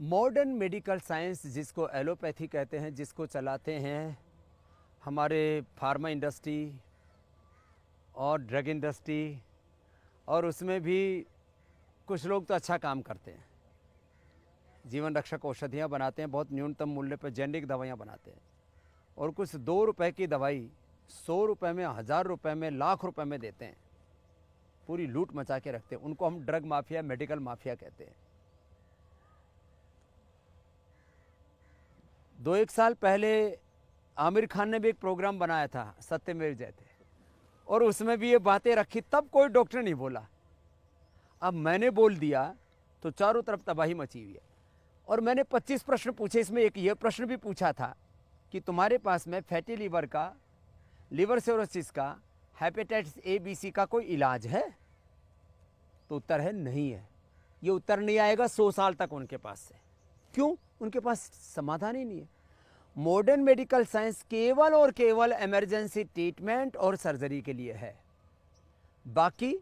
Modern medical science जिसको allopathy कहते हैं, जिसको चलाते हैं हमारे फार्मा इंडस्ट्री और ड्रग इंडस्ट्री, और उसमें भी कुछ लोग तो अच्छा काम करते हैं, जीवन रक्षक औषधियाँ बनाते हैं, बहुत न्यूनतम मूल्य पर जेनरिक दवाइयाँ बनाते हैं, और कुछ 2 रुपए की दवाई 100 रुपए में, 1000 रुपए में, लाख रुपए में देते हैं, पूरी लूट मचा के रखते हैं। उनको हम ड्रग माफिया, मेडिकल माफिया कहते हैं। 2-1 साल पहले आमिर खान ने भी एक प्रोग्राम बनाया था, सत्यमेव जयते, और उसमें भी ये बातें रखी, तब कोई डॉक्टर नहीं बोला। अब मैंने बोल दिया तो चारों तरफ तबाही मची हुई है। और मैंने 25 प्रश्न पूछे, इसमें एक ये प्रश्न भी पूछा था कि तुम्हारे पास में फैटी लीवर का, लिवर सिरोसिस का, हेपेटाइटिस ए बी सी का कोई इलाज है? तो उत्तर है नहीं है। ये उत्तर नहीं आएगा 100 साल तक उनके पास से। क्यों? उनके पास समाधान ही नहीं है। मॉडर्न मेडिकल साइंस केवल और केवल इमरजेंसी ट्रीटमेंट और सर्जरी के लिए है। बाकी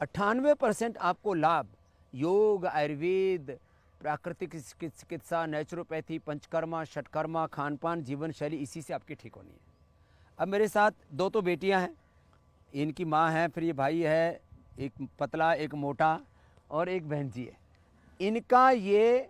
98% आपको लाभ योग, आयुर्वेद, प्राकृतिक चिकित्सा, नेचुरोपैथी, पंचकर्मा, षटकर्मा, खान पान, जीवन शैली, इसी से आपकी ठीक होनी है। अब मेरे साथ 2 तो बेटियां हैं, इनकी माँ है, फिर ये भाई है, एक पतला एक मोटा, और एक बहन जी है। इनका ये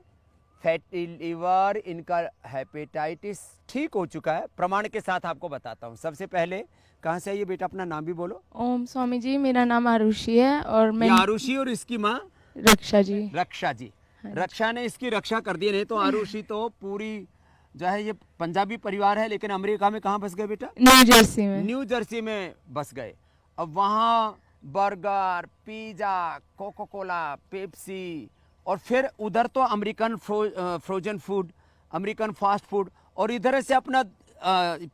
फैटी लीवर, इनका हेपेटाइटिस ठीक हो चुका है, प्रमाण के साथ आपको बताता हूँ। सबसे पहले कहाँ से आइए बेटा, अपना नाम भी बोलो। ओम स्वामी जी, मेरा नाम आरुषि है और मैं आरुषि, और इसकी माँ रक्षा जी। रक्षा जी। रक्षा ने इसकी रक्षा कर दी। नहीं तो आरुषि तो पूरी जो है, ये पंजाबी परिवार है, लेकिन अमेरिका में कहाँ बस गए बेटा? न्यू जर्सी में। न्यू जर्सी में बस गए। अब वहाँ burger, pizza, Coca Cola, Pepsi, और फिर उधर तो American frozen food, American fast food, और इधर से अपना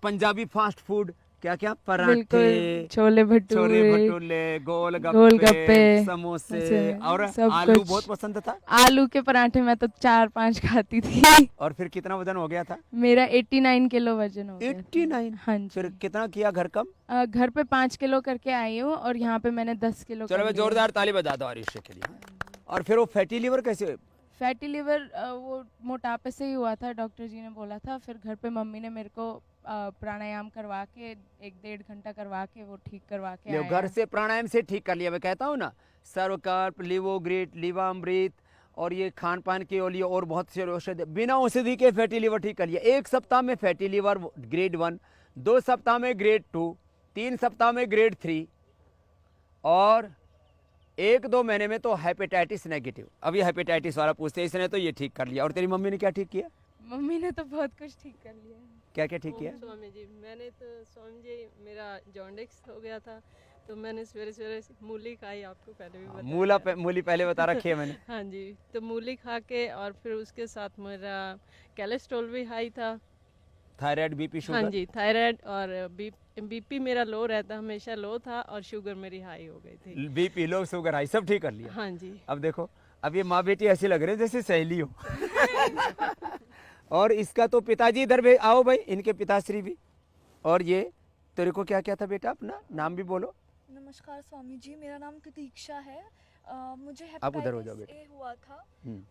पंजाबी फास्ट फूड, क्या क्या, पराठे, छोले भटूरे, गोलगप्पे, समोसे, और आलू बहुत पसंद था। आलू के पराठे मैं तो 4-5 खाती थी। और फिर कितना वजन हो गया था? मेरा 89 किलो वजन हो गया। 89? हाँ जी। फिर कितना किया घर कम? घर पे 5 किलो करके आई हूँ, और यहाँ पे मैंने 10 किलो। चलो मैं जोरदार ताली बजा दो आरुषि के लिए। और फिर वो फैटी लीवर कैसे? फैटी लीवर वो मोटापे से ही हुआ था, डॉक्टर जी ने बोला था। फिर घर पे मम्मी ने मेरे को प्राणायाम करवा के 1-1.5 घंटा करवा के वो ठीक करवा के आया। घर से प्राणायाम से ठीक कर लिया। मैं कहता हूँ ना, सर्वकल्प, लिवोग्रिट, लिवामृत, और ये खान पान के लिए और बहुत से औषधि, बिना औषधि के फैटी लीवर ठीक कर लिया। 1 सप्ताह में फैटी लीवर ग्रेड 1, 2 सप्ताह में ग्रेड 2, 3 सप्ताह में ग्रेड 3, और 1-2 महीने में तो हेपेटाइटिस नेगेटिव। अब ये हेपेटाइटिस वाला पूछते हैं, इसने तो ये ठीक कर लिया। और तेरी मम्मी ने क्या ठीक किया? मम्मी ने तो बहुत कुछ ठीक कर लिया। क्या क्या ठीक किया? स्वामी जी, मैंने तो स्वामी जी, मेरा जॉन्डिस हो गया था, तो मैंने सवेरे सवेरे मूली खाई, आपको पहले भी बताया। मूली पहले बता रखी है मैंने। हाँ जी, तो मूली खा के, और फिर उसके साथ मेरा कोलेस्ट्रॉल भी हाई था, थायराइड, बीपी, शुगर। हाँ जी, थायराइड और बीपी मेरा लो रहता, हमेशा लो था, और शुगर मेरी हाई हो गई थी। बीपी लो, शुगर हाई, सब ठीक कर लिया। हाँ जी। अब देखो, अब ये माँ बेटी ऐसी लग रही है जैसे सहेली हो। और इसका तो पिताजी इधर भी आओ भाई, इनके पिताश्री भी। और ये तेरे को क्या क्या था बेटा? अपना नाम भी बोलो। नमस्कार स्वामी जी, मेरा नाम प्रतीक्षा है। मुझे आप उधर हो जाओ हेपेटाइटिस ए हुआ था,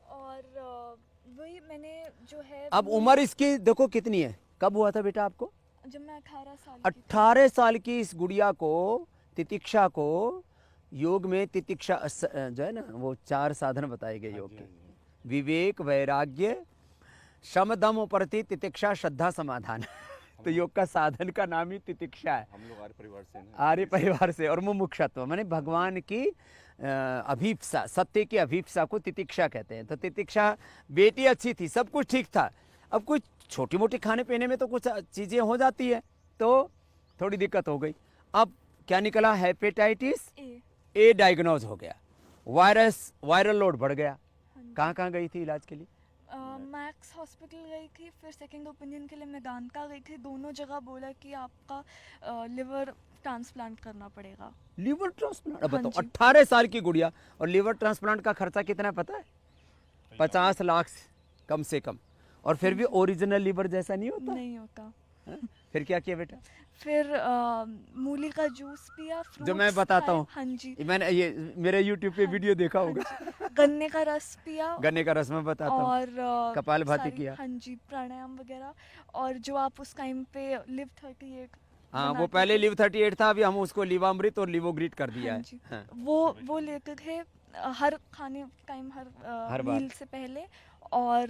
और वही मैंने जो है। अब उम्र इसकी देखो कितनी है, कब हुआ था बेटा आपको? जब मैं 18 साल 18 साल की इस गुड़िया को, तितिक्षा को, योग में तितिक्षा जो है ना, वो 4 साधन बताए गए योग के, विवेक, वैराग्य, शम, दम, उपरति, तितिक्षा, श्रद्धा, समाधान। तो योग का साधन का नाम ही तितिक्षा है। हम लोग आर्य परिवार से हैं। आर्य परिवार से, और मुमुक्षुत्व माने भगवान की अभीप्सा, सत्य की अभीप्सा को तितिक्षा कहते हैं। तो तितिक्षा बेटी अच्छी थी, सब कुछ ठीक था। अब कुछ छोटी मोटी खाने पीने में तो कुछ चीज़ें हो जाती है, तो थोड़ी दिक्कत हो गई। अब क्या निकला? हेपेटाइटिस ए डायग्नोज हो गया, वायरल लोड बढ़ गया। कहाँ कहाँ गई थी इलाज के लिए? मैक्स हॉस्पिटल गई थी, फिर सेकंड ओपिनियन के लिए मेदांता गई थी। दोनों जगह बोला कि आपका लिवर ट्रांसप्लांट करना पड़ेगा। Liver transplant? अब हाँ बताओ, जी। 18 साल की गुड़िया, और लिवर ट्रांसप्लांट का खर्चा कितना है पता है? 50 लाख कम से कम। और फिर भी ओरिजिनल लिवर जैसा नहीं होता। नहीं होता। फिर क्या किया बेटा? फिर मूली का जूस पिया, जो मैं fruits बताता खाए, हूँ। हाँ जी, मैंने ये मेरे यूट्यूब पे वीडियो देखा हाँ होगा। जी, गन्ने का रस पिया गन्ने का रस मैं बताता हूँ। और कपालभाति सारी, किया। हाँ जी, प्राणायाम वगैरह। और जो आप उस टाइम पे लिव 38 हाँ, वो बनाते पहले थे, लिव 38 था, अभी हम उसको लिवामृत और लिवोग्रिट कर दिया हाँ है। जी, हाँ, वो लेते थे हर खाने टाइम, हर हर बार। मील से पहले। और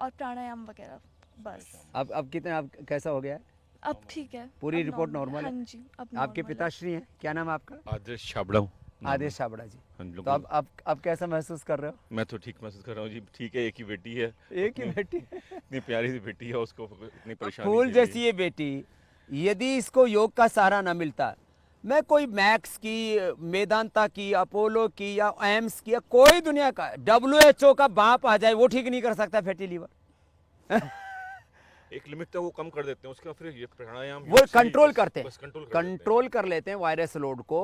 प्राणायाम वगैरह, बस। अब कितने, अब कैसा हो गया है? अब ठीक है, पूरी अब रिपोर्ट normal नॉर्मल है? हाँ जी, अब आपके नॉर्मल है। पिताश्री हैं, क्या नाम है आपका? आदेश छाबड़ा हूँ नाम आदेश है। छाबड़ा जी। हम लोग तो अब कैसा महसूस कर रहे हो? मैं तो ठीक महसूस कर रहा हूँ जी। ठीक है, एक ही बेटी है, एक ही बेटी, इतनी प्यारी सी बेटी है, उसको इतनी परेशानी फूल झेली। जैसी ये बेटी, यदि इसको योग का सहारा ना मिलता, मैं कोई मैक्स की, मेदांता की, अपोलो की या एम्स की या कोई दुनिया का WHO का बाप आ जाए, वो ठीक नहीं कर सकता फैटी लीवर। एक लिमिट तक वो कम कर देते हैं, उसके बाद फिर ये प्राणायाम वो योग से ही कंट्रोल बस- करते बस हैं, कंट्रोल कर देते हैं। कंट्रोल कर लेते हैं वायरस लोड को।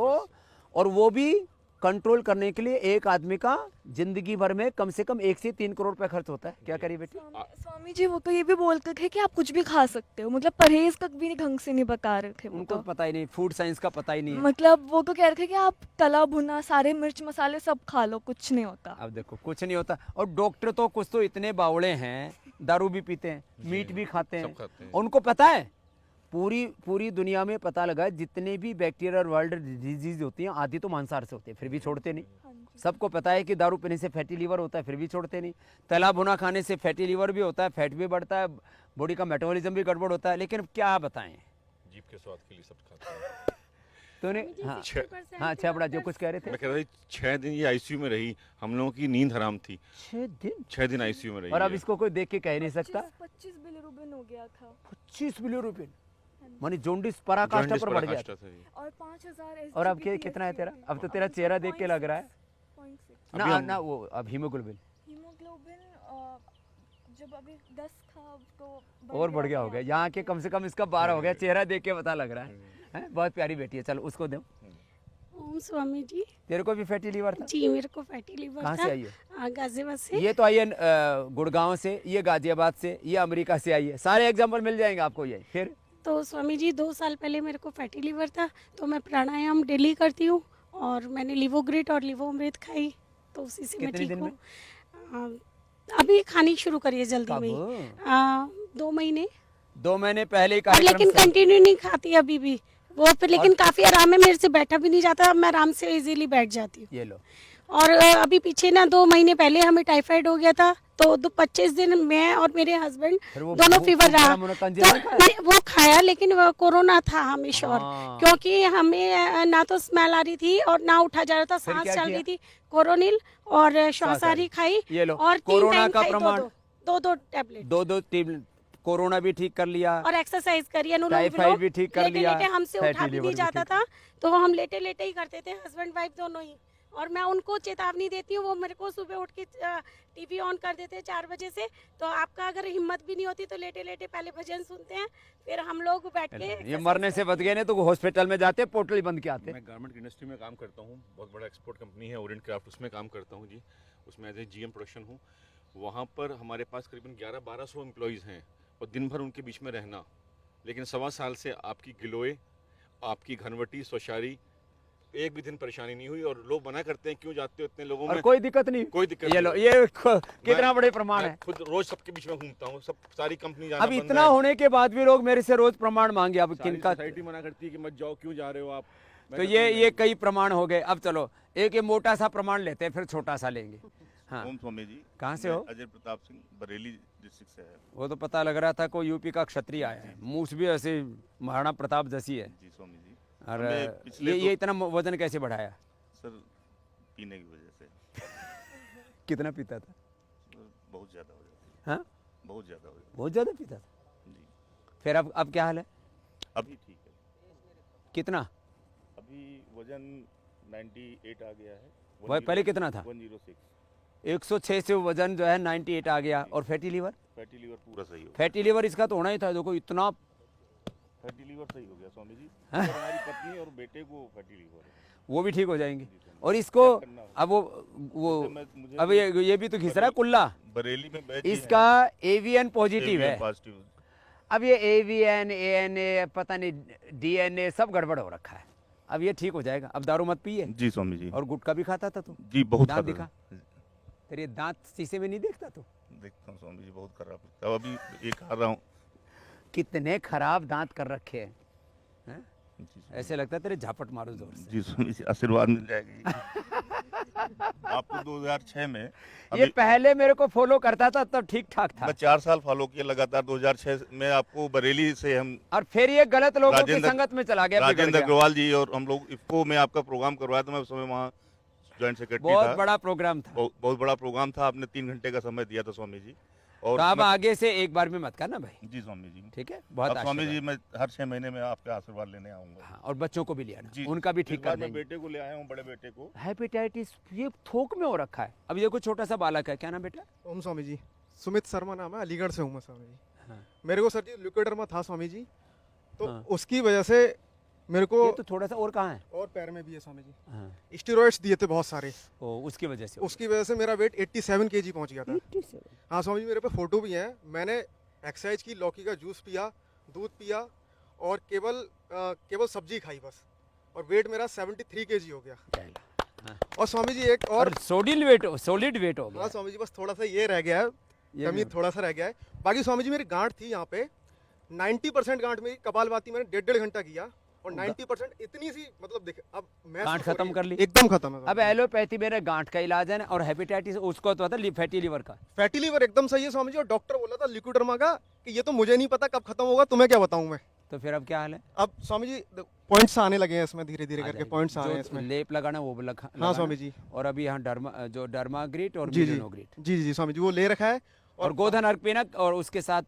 और वो भी कंट्रोल करने के लिए एक आदमी का जिंदगी भर में कम से कम 1 से 3 करोड़ रुपए खर्च होता है। क्या करिए बेटी? स्वामी जी वो तो ये भी बोलते थे कि आप कुछ भी खा सकते हो, मतलब परहेज तक भी ढंग से नहीं बता रहे थे वो उनको तो। पता ही नहीं, फूड साइंस का पता ही नहीं है। मतलब वो तो कह रहे थे कि आप तला भुना सारे मिर्च मसाले सब खा लो, कुछ नहीं होता। अब देखो कुछ नहीं होता। और डॉक्टर तो कुछ तो इतने बावड़े हैं, दारू भी पीते हैं, मीट भी खाते सब हैं, खाते हैं। उनको पता है। पूरी दुनिया में पता लगा है, जितने भी बैक्टीरिया और वर्ल्ड डिजीज होती हैं, आधी तो मांसाहार से होती है, फिर भी छोड़ते नहीं। हाँ जी। सबको पता है कि दारू पीने से फैटी लीवर होता है, फिर भी छोड़ते नहीं। तला भुना खाने से फैटी लीवर भी होता है, फैट भी बढ़ता है, बॉडी का मेटाबॉलिज्म भी गड़बड़ होता है। लेकिन अब क्या बताएं, जीभ के स्वाद के लिए सब खाते हैं। तूने हाँ हाँ छबड़ा जो कुछ कह रहे थे। मैं कह रहा था 6 दिन ये आईसीयू में रही, हम लोगों की नींद हराम थी। 6 दिन आईसीयू में रही और अब है। इसको कोई देख के कह नहीं सकता। 25 बिलिरुबिन हो गया था 25 बिलियन मानी जोंडिस पराकाष्ठा जॉन्डिस पर बढ़ गया। पराकाष्ठा था ये। और 5000 और अब कितना है तेरा? अब तो तेरा चेहरा देख के लग रहा है 0.6 ना अभी हम- ना वो अब हीमोग्लोबिन हीमोग्लोबिन जब अभी 10 था अब तो और बढ़ गया हो गया। यहाँ के कम से कम इसका 12 हो गया, चेहरा देख के पता लग रहा है। बहुत प्यारी बेटी है। चलो उसको दो। ओम स्वामी जी। तेरे को भी फैटी लीवर था? जी मेरे को फैटी लीवर कहाँ था। से आई है? गाजियाबाद से। ये तो आई है गुड़गांव से, ये गाजियाबाद से, ये अमेरिका से आई है। सारे एग्जाम्पल मिल जाएंगे आपको। ये फिर तो स्वामी जी 2 साल पहले मेरे को फैटी लीवर था, तो मैं प्राणायाम डेली करती हूँ और मैंने लिवोग्रिट और लिवोअमृत खाई, तो उसी से मैं कितने ठीक दिन हूँ। अभी खानी शुरू करिए जल्दी में ही। कब? 2 महीने। 2 महीने पहले ही और लेकिन कार्यक्रम से- कंटिन्यू नहीं खाती अभी भी वो, फिर लेकिन काफ़ी आराम है, मेरे से बैठा भी नहीं जाता, अब मैं आराम से इजीली बैठ जाती हूँ। ये लो। और अभी पीछे ना 2 महीने पहले हमें टाइफाइड हो गया था, तो 25 दिन मैं और मेरे हस्बैंड फिर वो दोनों फीवर रहा। मुनक्कंजी तो नहीं खाया? नहीं, वो खाया, लेकिन वो कोरोना था हमें श्योर, हाँ। क्योंकि हमें ना तो स्मेल आ रही थी और ना उठा जा रहा था, फिर सांस क्या चल किया? रही थी। कोरोनिल और श्वासाहारी खाई ये लो। और 3 कोरोना टाइम का खाई, प्रमाण- 2 टैबलेट। 2 टीम कोरोना भी ठीक कर लिया, और एक्सरसाइज करी, अनुलोम टाइफाइड विलोम। भी ठीक कर लेटे लिया, लेटे हमसे फैटी उठा भी लीवर नहीं भी जाता ठीक। था, तो हम लेटे लेटे ही करते थे, हस्बैंड वाइफ दोनों ही। और मैं उनको चेतावनी देती हूँ, वो मेरे को सुबह उठ के टीवी ऑन कर देते हैं 4 बजे से, तो आपका अगर हिम्मत भी नहीं होती तो लेटे लेटे पहले भजन सुनते हैं, फिर हम लोग बैठ के ये मरने से बच गए, नहीं तो हॉस्पिटल में जाते पोर्टल बंद के आते। मैं गारमेंट इंडस्ट्री में काम करता हूँ, बहुत बड़ा एक्सपोर्ट कंपनी है ओरिएंट क्राफ्ट, उसमें काम करता हूँ जी। उसमें एज ए जीएम प्रोडक्शन हूँ। वहाँ पर हमारे पास करीबन 11-1200 एम्प्लॉयज़ हैं और दिन भर उनके बीच में रहना, लेकिन 1.25 साल से आपकी गिलोय, आपकी घनवटी, स्वशारी, एक भी दिन परेशानी नहीं हुई। और लोग मना करते हैं क्यों जाते हो इतने लोगों और में, कोई दिक्कत नहीं। कोई दिक्कत ये लो, नहीं। ये कितना मैं- बड़े प्रमाण मैं है। खुद रोज सबके बीच में घूमता हूँ, सब सारी कंपनी जाना अब बंद इतना है। होने के बाद भी लोग मेरे से रोज प्रमाण मांगे। अब सारी किनका? सोसाइटी मना करती है कि मत जाओ, क्यों जा रहे हो आप। मैं तो कहता हूँ ये कई प्रमाण हो गए। अब चलो एक ये मोटा सा प्रमाण लेते हैं, फिर छोटा सा लेंगे। हाँ, ओम स्वामी जी। कहाँ से मैं हो? अजय प्रताप सिंह, बरेली डिस्ट्रिक्ट से है। वो तो पता लग रहा था कोई यूपी का क्षत्रिय आया है, मूछ भी ऐसे महाराणा प्रताप जैसी है। जी स्वामी जी। और हमें पिछले ये इतना वजन कैसे बढ़ाया? सर पीने की वजह से कितना पीता था? बहुत ज़्यादा हो जाती हाँ, है, बहुत ज़्यादा हो जाती बहुत ज्यादा पीता था। है जी। फिर अब क्या हाल है? अभी ठीक है। कितना? अभी वजन 98 आ गया है। वह पहले कितना था? 106। 106 से वजन जो है 98 आ गया। और फैटी लीवर? फैटी लीवर पूरा सही हो गया। फैटी लीवर इसका तो होना ही था। देखो इतना फैटी लीवर सही हो गया स्वामी जी। और हमारी पत्नी और बेटे को फैटी लीवर है। वो भी ठीक हो जाएंगे। जी स्वामी। और इसको क्या करना होगा? अब वो मुझे अब ये भी तो घिस रहा है कुल्ला। बरेली में बैच इसका एवीएन पॉजिटिव है। पॉजिटिव। अब ये AVN ANA पता नहीं DNA सब गड़बड़ हो रखा है। अब ये ठीक हो जाएगा। अब दारू मत पिए। जी स्वामी जी। और गुटखा भी खाता था तू? जी बहुत दांत खाता दिखा। था। तेरे दांत शीशे में नहीं देखता तू? देखता हूँ स्वामी जी, बहुत खराब लगता है। अभी ये खा रहा हूँ। कितने खराब दांत कर रखे हैं, हैं? जी स्वामी ऐसे लगता है तेरे झापट मारो जोर से। जी स्वामी जी, आशीर्वाद मिल जाएगी। आपको 2006 में ये पहले मेरे को फॉलो करता था तब ठीक ठाक था, मैं 4 साल फॉलो किया लगातार। 2006 में आपको बरेली से हम और फिर ये गलत लोगों की राजेंद्र- संगत में चला गया, बिगड़ राजेंद्र गया। अग्रवाल जी और हम लोग इफ्को में आपका प्रोग्राम करवाया था। मैं उस समय वहाँ ज्वाइंट सेक्रेटरी बहुत था। बड़ा प्रोग्राम था। बहुत बड़ा प्रोग्राम था। आपने 3 घंटे का समय दिया था स्वामी जी। और तो अब मैं- आगे से एक बार में मत करना भाई, जी स्वामी जी। ठीक है? बहुत अब स्वामी जी आशीर्वाद। मैं हर 6 महीने में आपका आशीर्वाद लेने आऊंगा। हाँ, और बच्चों को भी ले आना, जी, उनका भी इस ठीक बार कर मैं देंगे। बेटे को ले आया हूँ, बड़े बेटे को। हेपेटाइटिस ये थोक में हो रखा है। अब ये कोई छोटा सा बालक है, क्या नाम बेटा? ओम स्वामी जी। सुमित शर्मा नाम है, अलीगढ़ से हूँ मैं स्वामी जी। हाँ। मेरे को सर जी ल्यूकोडर्मा था स्वामी जी, तो हाँ। उसकी वजह से मेरे को ये तो थोड़ा सा और कहाँ है? और पैर में भी है स्वामी जी। हाँ। स्टेरॉइड्स दिए थे बहुत सारे, ओ, उसकी वजह से हो उसकी वजह से मेरा वेट 87 kg पहुंच गया था। गया। 87। हाँ स्वामी जी, मेरे पे फोटो भी है। मैंने एक्सरसाइज की, लौकी का जूस पिया, दूध पिया और केवल सब्जी खाई बस, और वेट मेरा 73 kg हो गया। हाँ। और स्वामी जी एक और और सॉलिड वेट हो हाँ गया। स्वामी जी, बस थोड़ा सा ये रह गया है, ये कमी भी- थोड़ा सा रह गया है। बाकी स्वामी जी मेरी गांठ थी यहाँ पे 90% गांठ मेरी, कपालभाति मैंने 1.5 घंटा किया और 90% इतनी सी मतलब देख, अब मैं गांठ खत्म कर ली? एकदम खत्म है। अब एलोपैथी मेरे गांठ का इलाज है ना, और हेपेटाइटिस उसको तो था फैटी लीवर का। फैटी लीवर एकदम सही है स्वामी जी, और डॉक्टर बोला था ल्यूकोडर्मा का कि ये तो मुझे नहीं पता कब खत्म होगा, तुम्हें क्या बताऊं मैं। तो फिर अब क्या हाल है? अब स्वामी जी पॉइंट्स आने लगे हैं इसमें, धीरे धीरे आ करके जाएगी। पॉइंट्स आ रहे हैं जो इसमें। लेप लगाना वो भी हाँ स्वामी जी। और अभी यहाँ डर्माग्रिट और जी जी मिलोनोग्रिट जी जी स्वामी जी, वो ले रखा है। और गोधन अर्क पीना, और उसके साथ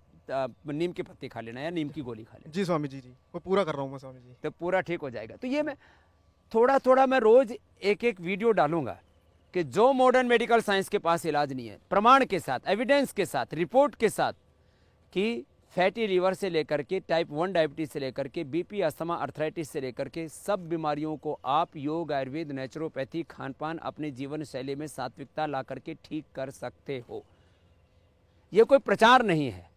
नीम की पत्ती खा लेना या नीम की गोली खा लेना, जी स्वामी जी, वो पूरा कर रहा हूँ मैं स्वामी जी। तो पूरा ठीक हो जाएगा। तो ये मैं थोड़ा थोड़ा मैं रोज एक वीडियो डालूंगा कि जो मॉडर्न मेडिकल साइंस के पास इलाज नहीं है, प्रमाण के साथ, एविडेंस के साथ, रिपोर्ट के साथ, कि फैटी लीवर से लेकर के टाइप 1 डायबिटीज से लेकर के बीपी, अस्थमा, अर्थराइटिस से लेकर के सब बीमारियों को आप योग, आयुर्वेद, नेचुरोपैथी, खान पान, अपने जीवन शैली में सात्विकता ला करके ठीक कर सकते हो। ये कोई प्रचार नहीं है।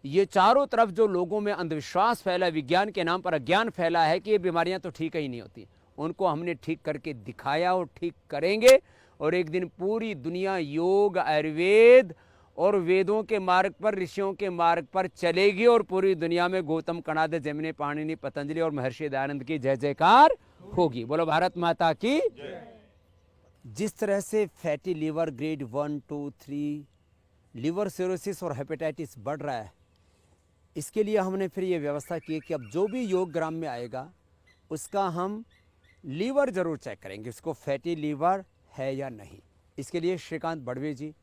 ये चारों तरफ जो लोगों में अंधविश्वास फैला है, विज्ञान के नाम पर अज्ञान फैला है कि ये बीमारियां तो ठीक ही नहीं होती, उनको हमने ठीक करके दिखाया और ठीक करेंगे। और एक दिन पूरी दुनिया योग, आयुर्वेद और वेदों के मार्ग पर, ऋषियों के मार्ग पर चलेगी, और पूरी दुनिया में गौतम, कणाद, जैमिनी, पाणिनि, पतंजलि और महर्षि दयानंद की जय जयकार होगी। बोलो भारत माता की। जिस तरह से fatty liver grade 1, 2, 3, liver cirrhosis और हेपेटाइटिस बढ़ रहा है, इसके लिए हमने फिर ये व्यवस्था की कि अब जो भी योग ग्राम में आएगा उसका हम लीवर ज़रूर चेक करेंगे, उसको फैटी लीवर है या नहीं। इसके लिए श्रीकांत बड़वे जी,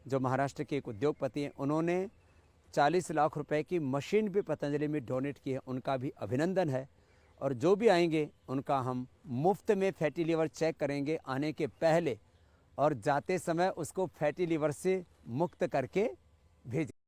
जो महाराष्ट्र के एक उद्योगपति हैं, उन्होंने 40 लाख रुपए की मशीन भी पतंजलि में डोनेट की है, उनका भी अभिनंदन है। और जो भी आएंगे उनका हम मुफ्त में फैटी लीवर चेक करेंगे आने के पहले, और जाते समय उसको फैटी लीवर से मुक्त करके भेजें।